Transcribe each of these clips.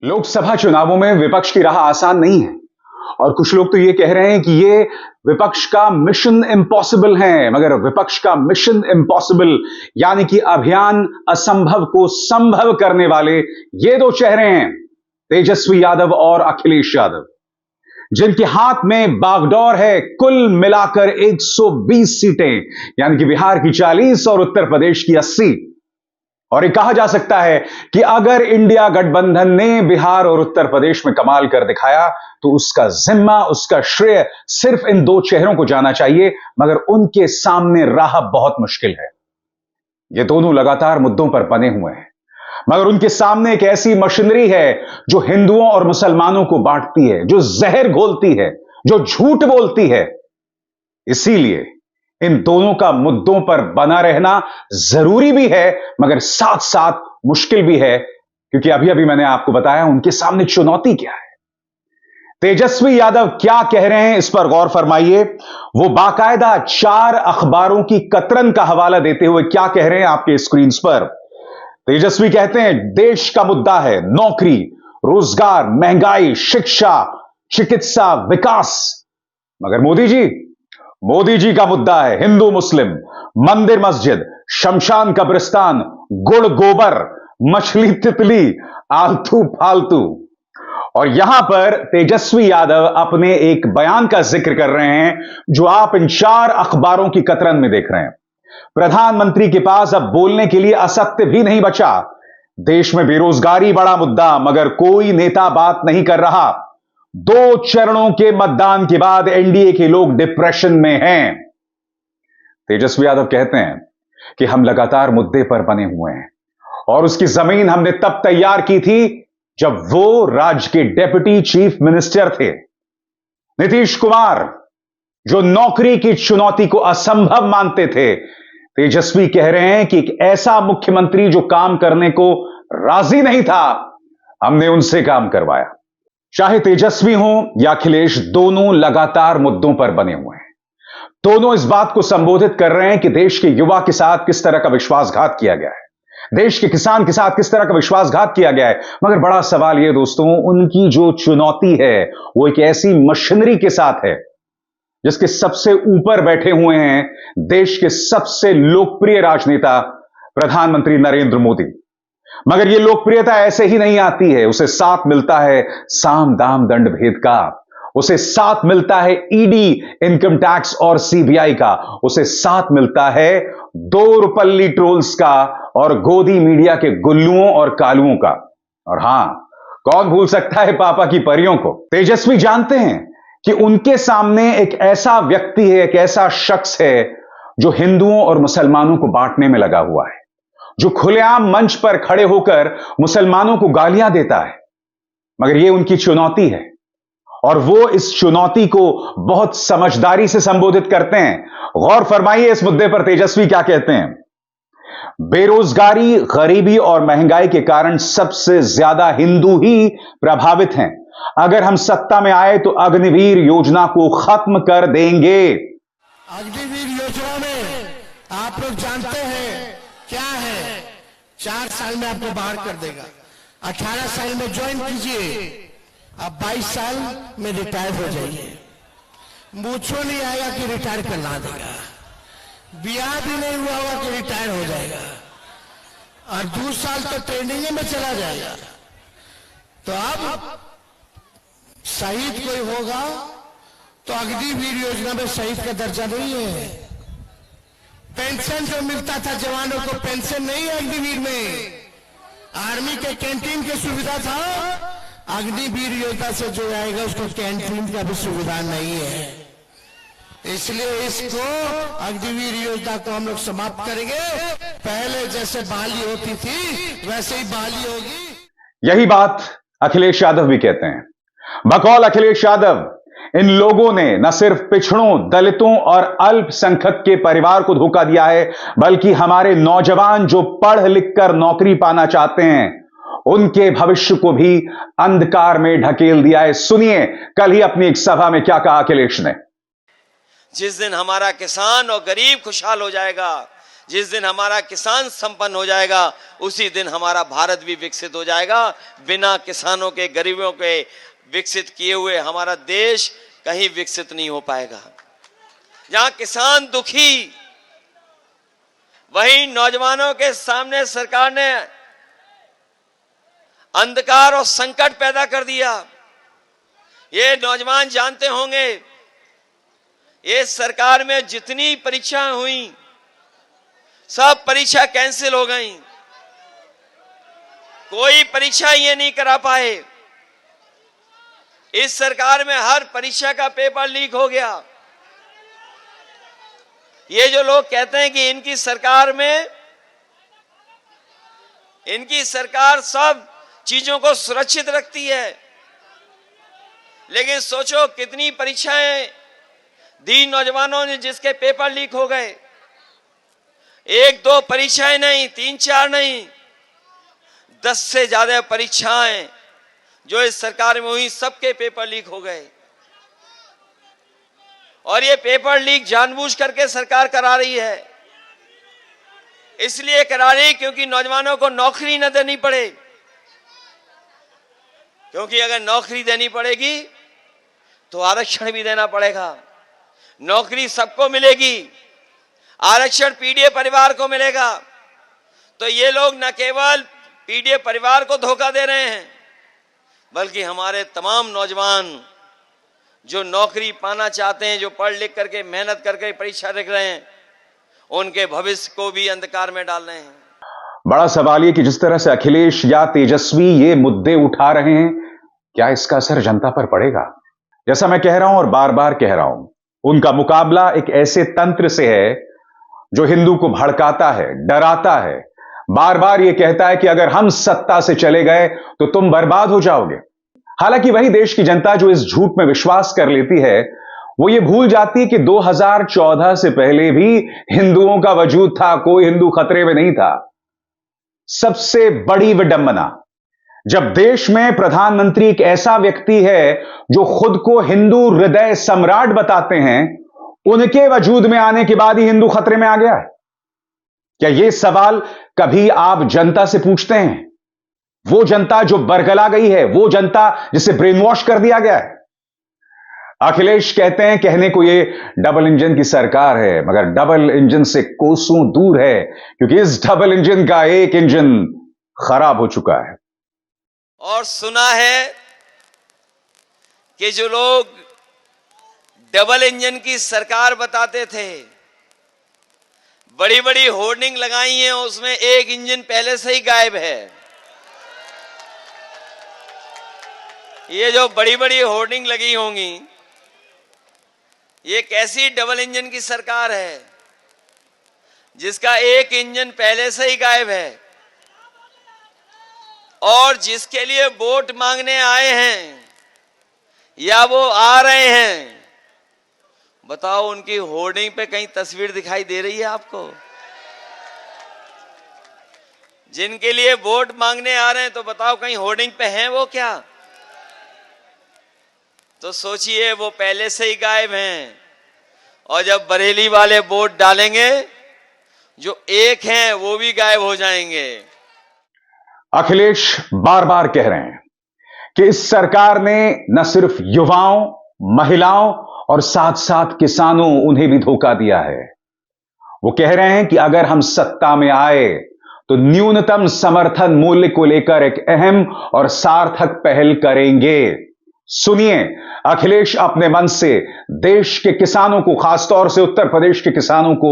लोकसभा चुनावों में विपक्ष की राह आसान नहीं है और कुछ लोग तो ये कह रहे हैं कि ये विपक्ष का मिशन इम्पॉसिबल है। मगर विपक्ष का मिशन इम्पॉसिबल यानी कि अभियान असंभव को संभव करने वाले ये दो चेहरे हैं, तेजस्वी यादव और अखिलेश यादव, जिनके हाथ में बागडोर है कुल मिलाकर 120 सीटें, यानी कि बिहार की 40 और उत्तर प्रदेश की 80। और ये कहा जा सकता है कि अगर इंडिया गठबंधन ने बिहार और उत्तर प्रदेश में कमाल कर दिखाया तो उसका जिम्मा, उसका श्रेय सिर्फ इन दो चेहरों को जाना चाहिए। मगर उनके सामने राह बहुत मुश्किल है। ये दोनों लगातार मुद्दों पर बने हुए हैं, मगर उनके सामने एक ऐसी मशीनरी है जो हिंदुओं और मुसलमानों को बांटती है, जो जहर घोलती है, जो झूठ बोलती है। इसीलिए इन दोनों का मुद्दों पर बना रहना जरूरी भी है, मगर साथ साथ मुश्किल भी है, क्योंकि अभी अभी मैंने आपको बताया उनके सामने चुनौती क्या है। तेजस्वी यादव क्या कह रहे हैं, इस पर गौर फरमाइए। वो बाकायदा 4 अखबारों की कतरन का हवाला देते हुए क्या कह रहे हैं आपके स्क्रीन पर। तेजस्वी कहते हैं देश का मुद्दा है नौकरी, रोजगार, महंगाई, शिक्षा, चिकित्सा, विकास। मगर मोदी जी का मुद्दा है हिंदू मुस्लिम, मंदिर मस्जिद, शमशान कब्रिस्तान, गुड़ गोबर, मछली तितली, आलतू फालतू। और यहां पर तेजस्वी यादव अपने एक बयान का जिक्र कर रहे हैं जो आप इन 4 अखबारों की कतरन में देख रहे हैं। प्रधानमंत्री के पास अब बोलने के लिए असत्य भी नहीं बचा। देश में बेरोजगारी बड़ा मुद्दा, मगर कोई नेता बात नहीं कर रहा। 2 चरणों के मतदान के बाद एनडीए के लोग डिप्रेशन में हैं। तेजस्वी यादव कहते हैं कि हम लगातार मुद्दे पर बने हुए हैं और उसकी जमीन हमने तब तैयार की थी जब वो राज्य के डेप्यूटी चीफ मिनिस्टर थे। नीतीश कुमार जो नौकरी की चुनौती को असंभव मानते थे, तेजस्वी कह रहे हैं कि एक ऐसा मुख्यमंत्री जो काम करने को राजी नहीं था, हमने उनसे काम करवाया। चाहे तेजस्वी हो या अखिलेश, दोनों लगातार मुद्दों पर बने हुए हैं। दोनों इस बात को संबोधित कर रहे हैं कि देश के युवा के साथ किस तरह का विश्वासघात किया गया है, देश के किसान के साथ किस तरह का विश्वासघात किया गया है। मगर बड़ा सवाल यह दोस्तों, उनकी जो चुनौती है वो एक ऐसी मशीनरी के साथ है जिसके सबसे ऊपर बैठे हुए हैं देश के सबसे लोकप्रिय राजनेता प्रधानमंत्री नरेंद्र मोदी। मगर यह लोकप्रियता ऐसे ही नहीं आती है, उसे साथ मिलता है साम दाम दंड भेद का, उसे साथ मिलता है ईडी, इनकम टैक्स और सीबीआई का, उसे साथ मिलता है 2 रुपल्ली ट्रोल्स का और गोदी मीडिया के गुल्लुओं और कालुओं का। और हां, कौन भूल सकता है पापा की परियों को। तेजस्वी जानते हैं कि उनके सामने एक ऐसा व्यक्ति है, एक ऐसा शख्स है जो हिंदुओं और मुसलमानों को बांटने में लगा हुआ है, जो खुलेआम मंच पर खड़े होकर मुसलमानों को गालियां देता है। मगर यह उनकी चुनौती है और वो इस चुनौती को बहुत समझदारी से संबोधित करते हैं। गौर फरमाइए इस मुद्दे पर तेजस्वी क्या कहते हैं। बेरोजगारी, गरीबी और महंगाई के कारण सबसे ज्यादा हिंदू ही प्रभावित हैं। अगर हम सत्ता में आए तो अग्निवीर योजना को खत्म कर देंगे। अग्निवीर योजना में आप लोग जानते हैं क्या है, 4 साल में आपको बाहर कर देगा। 18 साल में ज्वाइन कीजिए, अब 22 साल में रिटायर हो जाइए। मूछो नहीं आएगा कि रिटायर करना देगा, ब्याह भी नहीं हुआ होगा कि रिटायर हो जाएगा, और 2 साल तो ट्रेनिंग में चला जाएगा। तो अब शहीद कोई होगा तो अग्निवीर योजना में शहीद का दर्जा नहीं है। पेंशन जो मिलता था जवानों को, पेंशन नहीं है अग्निवीर में। आर्मी के कैंटीन की सुविधा था, अग्निवीर योजना से जो आएगा उसको कैंटीन का भी सुविधा नहीं है। इसलिए इसको अग्निवीर योजना को हम लोग समाप्त करेंगे। पहले जैसे बहाली होती थी वैसे ही बहाली होगी। यही बात अखिलेश यादव भी कहते हैं। बकौल अखिलेश यादव, इन लोगों ने न सिर्फ पिछड़ों, दलितों और अल्पसंख्यक के परिवार को धोखा दिया है, बल्कि हमारे नौजवान जो पढ़ लिख कर नौकरी पाना चाहते हैं उनके भविष्य को भी अंधकार में ढकेल दिया है। सुनिए कल ही अपनी एक सभा में क्या कहा अखिलेश ने। जिस दिन हमारा किसान और गरीब खुशहाल हो जाएगा, जिस दिन हमारा किसान संपन्न हो जाएगा उसी दिन हमारा भारत भी विकसित हो जाएगा। बिना किसानों के, गरीबों के विकसित किए हुए हमारा देश कहीं विकसित नहीं हो पाएगा। जहां किसान दुखी, वहीं नौजवानों के सामने सरकार ने अंधकार और संकट पैदा कर दिया। ये नौजवान जानते होंगे, ये सरकार में जितनी परीक्षाएं हुई सब परीक्षा कैंसिल हो गई। कोई परीक्षा ये नहीं करा पाए। इस सरकार में हर परीक्षा का पेपर लीक हो गया। ये जो लोग कहते हैं कि इनकी सरकार सब चीजों को सुरक्षित रखती है, लेकिन सोचो कितनी परीक्षाएं दी नौजवानों ने जिसके पेपर लीक हो गए। 1-2 परीक्षाएं नहीं, 3-4 नहीं, 10 से ज्यादा परीक्षाएं जो इस सरकार में हुई, सबके पेपर लीक हो गए। और ये पेपर लीक जानबूझ करके सरकार करा रही है। इसलिए करा रही क्योंकि नौजवानों को नौकरी न देनी पड़े। क्योंकि अगर नौकरी देनी पड़ेगी तो आरक्षण भी देना पड़ेगा। नौकरी सबको मिलेगी, आरक्षण पीडीए परिवार को मिलेगा। तो ये लोग न केवल पीडीए परिवार को धोखा दे रहे हैं, बल्कि हमारे तमाम नौजवान जो नौकरी पाना चाहते हैं, जो पढ़ लिख करके मेहनत करके परीक्षा लिख रहे हैं, उनके भविष्य को भी अंधकार में डाल रहे हैं। बड़ा सवाल ये कि जिस तरह से अखिलेश या तेजस्वी ये मुद्दे उठा रहे हैं, क्या इसका असर जनता पर पड़ेगा? जैसा मैं कह रहा हूं और बार बार कह रहा हूं, उनका मुकाबला एक ऐसे तंत्र से है जो हिंदू को भड़काता है, डराता है, बार बार ये कहता है कि अगर हम सत्ता से चले गए तो तुम बर्बाद हो जाओगे। हालांकि वही देश की जनता जो इस झूठ में विश्वास कर लेती है, वो ये भूल जाती है कि 2014 से पहले भी हिंदुओं का वजूद था, कोई हिंदू खतरे में नहीं था। सबसे बड़ी विडंबना, जब देश में प्रधानमंत्री एक ऐसा व्यक्ति है जो खुद को हिंदू हृदय सम्राट बताते हैं, उनके वजूद में आने के बाद ही हिंदू खतरे में आ गया है। क्या यह सवाल कभी आप जनता से पूछते हैं? वो जनता जो बरगला गई है, वो जनता जिसे ब्रेन वॉश कर दिया गया है। अखिलेश कहते हैं, कहने को ये डबल इंजन की सरकार है, मगर डबल इंजन से कोसों दूर है, क्योंकि इस डबल इंजन का एक इंजन खराब हो चुका है। और सुना है कि जो लोग डबल इंजन की सरकार बताते थे, बड़ी बड़ी होर्डिंग लगाई हैं, उसमें एक इंजन पहले से ही गायब है। ये जो बड़ी बड़ी होर्डिंग लगी होंगी, ये कैसी डबल इंजन की सरकार है जिसका एक इंजन पहले से ही गायब है, और जिसके लिए वोट मांगने आए हैं या वो आ रहे हैं, बताओ उनकी होर्डिंग पे कहीं तस्वीर दिखाई दे रही है आपको? जिनके लिए वोट मांगने आ रहे हैं तो बताओ कहीं होर्डिंग पे हैं वो क्या? तो सोचिए वो पहले से ही गायब हैं, और जब बरेली वाले वोट डालेंगे जो एक हैं वो भी गायब हो जाएंगे। अखिलेश बार बार कह रहे हैं कि इस सरकार ने न सिर्फ युवाओं, महिलाओं और साथ साथ किसानों, उन्हें भी धोखा दिया है। वो कह रहे हैं कि अगर हम सत्ता में आए तो न्यूनतम समर्थन मूल्य को लेकर एक अहम और सार्थक पहल करेंगे। सुनिए अखिलेश अपने मन से देश के किसानों को, खासतौर से उत्तर प्रदेश के किसानों को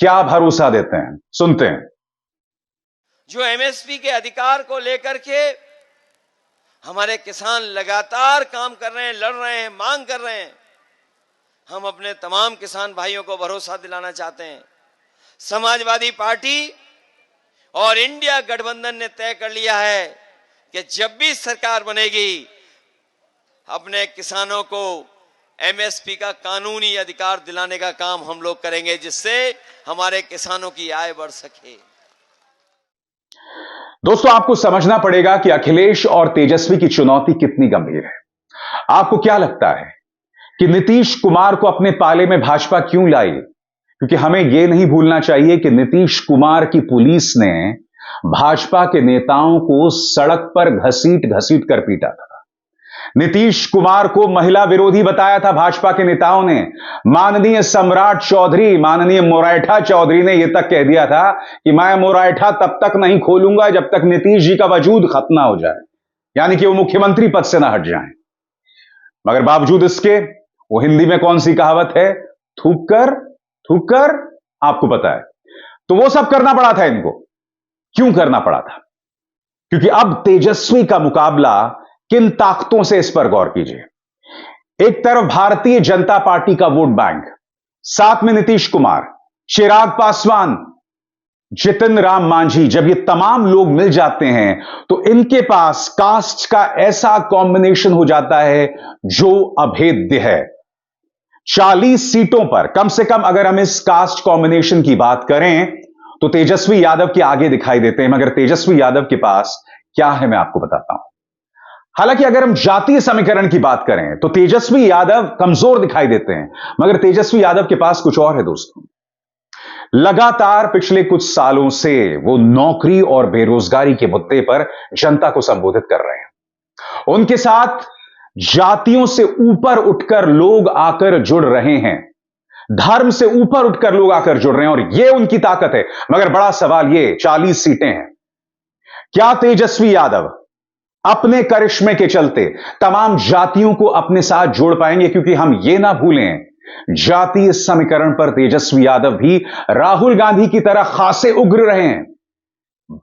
क्या भरोसा देते हैं, सुनते हैं। जो एमएसपी के अधिकार को लेकर के हमारे किसान लगातार काम कर रहे हैं, लड़ रहे हैं, मांग कर रहे हैं, हम अपने तमाम किसान भाइयों को भरोसा दिलाना चाहते हैं। समाजवादी पार्टी और इंडिया गठबंधन ने तय कर लिया है कि जब भी सरकार बनेगी, अपने किसानों को एमएसपी का कानूनी अधिकार दिलाने का काम हम लोग करेंगे, जिससे हमारे किसानों की आय बढ़ सके। दोस्तों, आपको समझना पड़ेगा कि अखिलेश और तेजस्वी की चुनौती कितनी गंभीर है। आपको क्या लगता है कि नीतीश कुमार को अपने पाले में भाजपा क्यों लाई? क्योंकि हमें यह नहीं भूलना चाहिए कि नीतीश कुमार की पुलिस ने भाजपा के नेताओं को सड़क पर घसीट घसीट कर पीटा था। नीतीश कुमार को महिला विरोधी बताया था भाजपा के नेताओं ने। माननीय सम्राट चौधरी, माननीय मोराठा चौधरी ने यह तक कह दिया था कि मैं मोराठा तब तक नहीं खोलूंगा जब तक नीतीश जी का वजूद खत्म ना हो जाए, यानी कि वो मुख्यमंत्री पद से ना हट जाएं। मगर बावजूद इसके वो हिंदी में कौन सी कहावत है, थूक कर, आपको पता है। तो वो सब करना पड़ा था इनको। क्यों करना पड़ा था? क्योंकि अब तेजस्वी का मुकाबला किन ताकतों से, इस पर गौर कीजिए। एक तरफ भारतीय जनता पार्टी का वोट बैंक, साथ में नीतीश कुमार, चिराग पासवान, जितिन राम मांझी, जब ये तमाम लोग मिल जाते हैं तो इनके पास कास्ट का ऐसा कॉम्बिनेशन हो जाता है जो अभेद्य है। 40 सीटों पर कम से कम अगर हम इस कास्ट कॉम्बिनेशन की बात करें तो तेजस्वी यादव के आगे दिखाई देते हैं। मगर तेजस्वी यादव के पास क्या है, मैं आपको बताता हूं। हालांकि अगर हम जातीय समीकरण की बात करें तो तेजस्वी यादव कमजोर दिखाई देते हैं, मगर तेजस्वी यादव के पास कुछ और है दोस्तों। लगातार पिछले कुछ सालों से वो नौकरी और बेरोजगारी के मुद्दे पर जनता को संबोधित कर रहे हैं। उनके साथ जातियों से ऊपर उठकर लोग आकर जुड़ रहे हैं, धर्म से ऊपर उठकर लोग आकर जुड़ रहे हैं, और यह उनकी ताकत है। मगर बड़ा सवाल यह, 40 सीटें हैं, क्या तेजस्वी यादव अपने करिश्मे के चलते तमाम जातियों को अपने साथ जोड़ पाएंगे? क्योंकि हम यह ना भूलें, जातीय समीकरण पर तेजस्वी यादव भी राहुल गांधी की तरह खासे उग्र रहे हैं।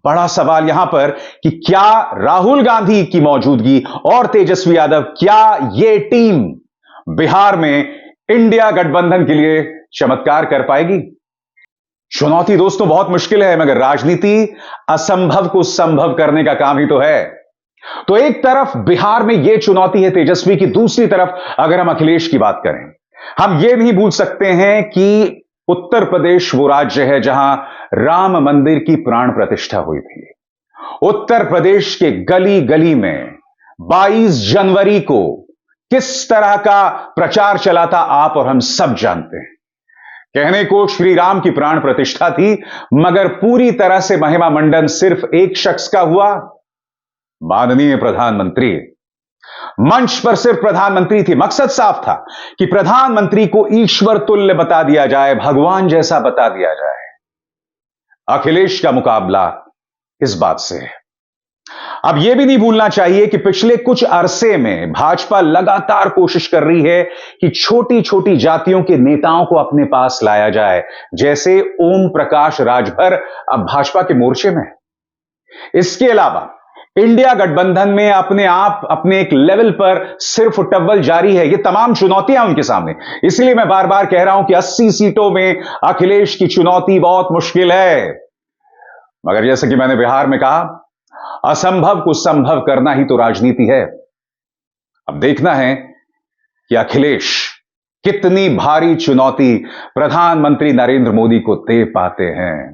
बड़ा सवाल यहां पर कि क्या राहुल गांधी की मौजूदगी और तेजस्वी यादव, क्या यह टीम बिहार में इंडिया गठबंधन के लिए चमत्कार कर पाएगी? चुनौती दोस्तों बहुत मुश्किल है, मगर राजनीति असंभव को संभव करने का काम ही तो है। तो एक तरफ बिहार में यह चुनौती है तेजस्वी की, दूसरी तरफ अगर हम अखिलेश की बात करें, हम यह नहीं भूल सकते हैं कि उत्तर प्रदेश वो राज्य है जहां राम मंदिर की प्राण प्रतिष्ठा हुई थी। उत्तर प्रदेश के गली गली में 22 जनवरी को किस तरह का प्रचार चला था, आप और हम सब जानते हैं। कहने को श्री राम की प्राण प्रतिष्ठा थी, मगर पूरी तरह से महिमा मंडन सिर्फ एक शख्स का हुआ, माननीय प्रधानमंत्री। मंच पर सिर्फ प्रधानमंत्री थी। मकसद साफ था कि प्रधानमंत्री को ईश्वर तुल्य बता दिया जाए, भगवान जैसा बता दिया जाए। अखिलेश का मुकाबला इस बात से है। अब यह भी नहीं भूलना चाहिए कि पिछले कुछ अरसे में भाजपा लगातार कोशिश कर रही है कि छोटी छोटी जातियों के नेताओं को अपने पास लाया जाए, जैसे ओम प्रकाश राजभर अब भाजपा के मोर्चे में। इसके अलावा इंडिया गठबंधन में अपने एक लेवल पर सिर्फ टव्वल जारी है। ये तमाम चुनौतियां उनके सामने। इसलिए मैं बार बार कह रहा हूं कि 80 सीटों में अखिलेश की चुनौती बहुत मुश्किल है। मगर जैसे कि मैंने बिहार में कहा, असंभव को संभव करना ही तो राजनीति है। अब देखना है कि अखिलेश कितनी भारी चुनौती प्रधानमंत्री नरेंद्र मोदी को दे पाते हैं।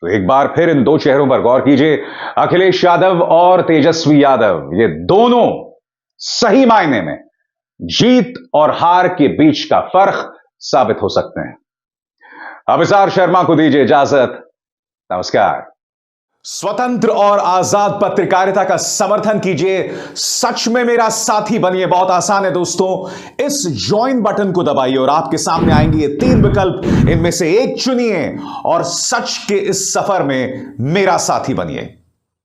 तो एक बार फिर इन दो चेहरों पर गौर कीजिए, अखिलेश यादव और तेजस्वी यादव। ये दोनों सही मायने में जीत और हार के बीच का फर्क साबित हो सकते हैं। अभिसार शर्मा को दीजिए इजाजत। नमस्कार। स्वतंत्र और आजाद पत्रकारिता का समर्थन कीजिए, सच में मेरा साथी बनिए। बहुत आसान है दोस्तों, इस ज्वाइन बटन को दबाइए और आपके सामने आएंगे ये 3 विकल्प। इनमें से एक चुनिए और सच के इस सफर में मेरा साथी बनिए।